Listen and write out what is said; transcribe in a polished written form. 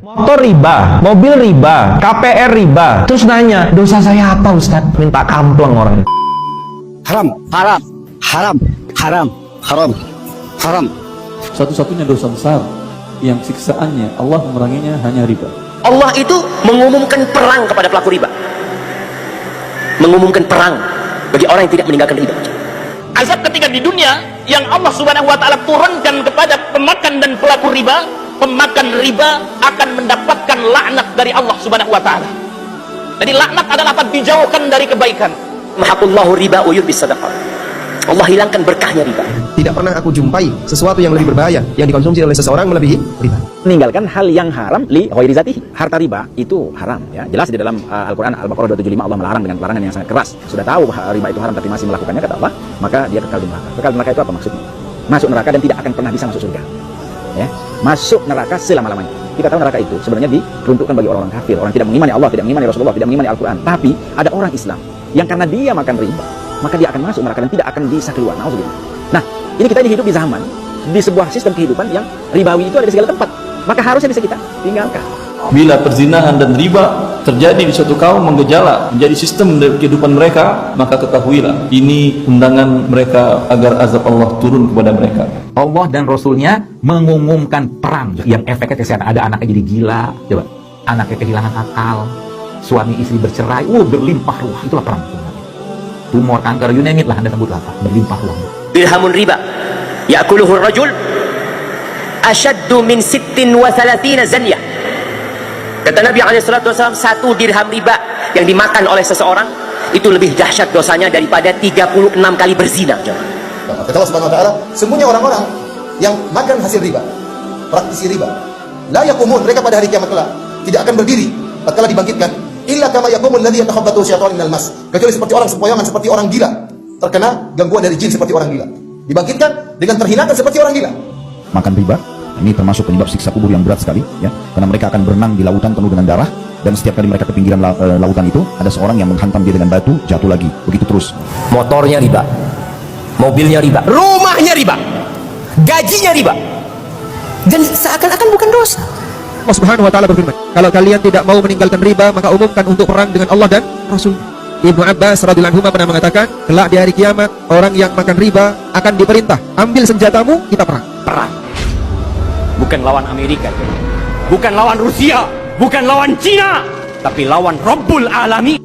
Motor riba, mobil riba, KPR riba. Terus nanya, dosa saya apa Ustadz? Minta kampleng orang. Haram, haram, haram, haram, haram, haram. Satu-satunya dosa besar yang siksaannya Allah memeranginya hanya riba. Allah itu mengumumkan perang kepada pelaku riba. Mengumumkan perang bagi orang yang tidak meninggalkan riba. Azab ketika di dunia yang Allah Subhanahu wa taala turunkan kepada pemakan dan pelaku riba, pemakan riba akan mendapatkan laknat dari Allah Subhanahu wa taala. Jadi laknat adalah apa? Dijauhkan dari kebaikan. Mahaqullahu riba wa yurbis sadaqah. Allah hilangkan berkahnya riba. Tidak pernah aku jumpai sesuatu yang lebih berbahaya yang dikonsumsi oleh seseorang melebihi riba. Meninggalkan hal yang haram li ghairi zatihi. Harta riba itu haram ya. Jelas di dalam Al-Qur'an Al-Baqarah 275 Allah melarang dengan larangan yang sangat keras. Sudah tahu riba itu haram tapi masih melakukannya kata Allah, maka dia kekal di neraka. Kekal di neraka itu apa maksudnya? Masuk neraka dan tidak akan pernah bisa masuk surga. Ya. Masuk neraka selama-lamanya. Kita tahu neraka itu sebenarnya diperuntukkan bagi orang-orang kafir, orang tidak mengimani Allah, tidak mengimani Rasulullah, tidak mengimani Al-Qur'an. Tapi ada orang Islam yang karena dia makan riba, maka dia akan masuk neraka dan tidak akan bisa keluar. Nah, ini kita hidup di zaman, di sebuah sistem kehidupan yang ribawi itu ada di segala tempat. Maka harusnya bisa kita tinggalkan. Bila perzinahan dan riba terjadi di suatu kaum menggejala menjadi sistem dari kehidupan mereka, maka ketahuilah ini undangan mereka agar azab Allah turun kepada mereka. Allah dan Rasulnya mengumumkan perang yang efeknya kesehatan. Ada anaknya jadi gila, coba, anaknya kehilangan akal, suami istri bercerai, berlimpah ruah. Itulah perang sebenarnya. Tumor, kanker, you name it lah, Anda sebutlah apa, berlimpah ruah. Dirhamun riba ya'kuluhu ar-rajul ashaddu min 36 zanyah. Kata Nabi SAW, 1 dirham riba yang dimakan oleh seseorang itu lebih dahsyat dosanya daripada 36 kali berzina. Kata Allah Subhanahu wa taala, semuanya orang-orang yang makan hasil riba, praktisi riba, la yaqumun, mereka pada hari kiamat kelak tidak akan berdiri tatkala dibangkitkan, illa kama yaqumul ladzi yatakhabbathu syaitanu minal mas, kecuali seperti orang sempoyongan, seperti orang gila, terkena gangguan dari jin seperti orang gila. Dibangkitkan dengan terhinakan seperti orang gila. Makan riba ini termasuk penyebab siksa kubur yang berat sekali ya, karena mereka akan berenang di lautan penuh dengan darah, dan setiap kali mereka ke pinggiran lautan itu ada seorang yang menghantam dia dengan batu, jatuh lagi, begitu terus. Motornya riba, mobilnya riba, rumahnya riba, gajinya riba, dan seakan-akan bukan dosa. Allah Subhanahu wa taala berfirman, kalau kalian tidak mau meninggalkan riba, maka umumkan untuk perang dengan Allah dan Rasul. Ibnu Abbas radhiyallahu anhu pernah mengatakan, kelak di hari kiamat orang yang makan riba akan diperintah, ambil senjatamu, kita perang. Perang bukan lawan Amerika, bukan lawan Rusia, bukan lawan Cina, tapi lawan Rabbul Alamin.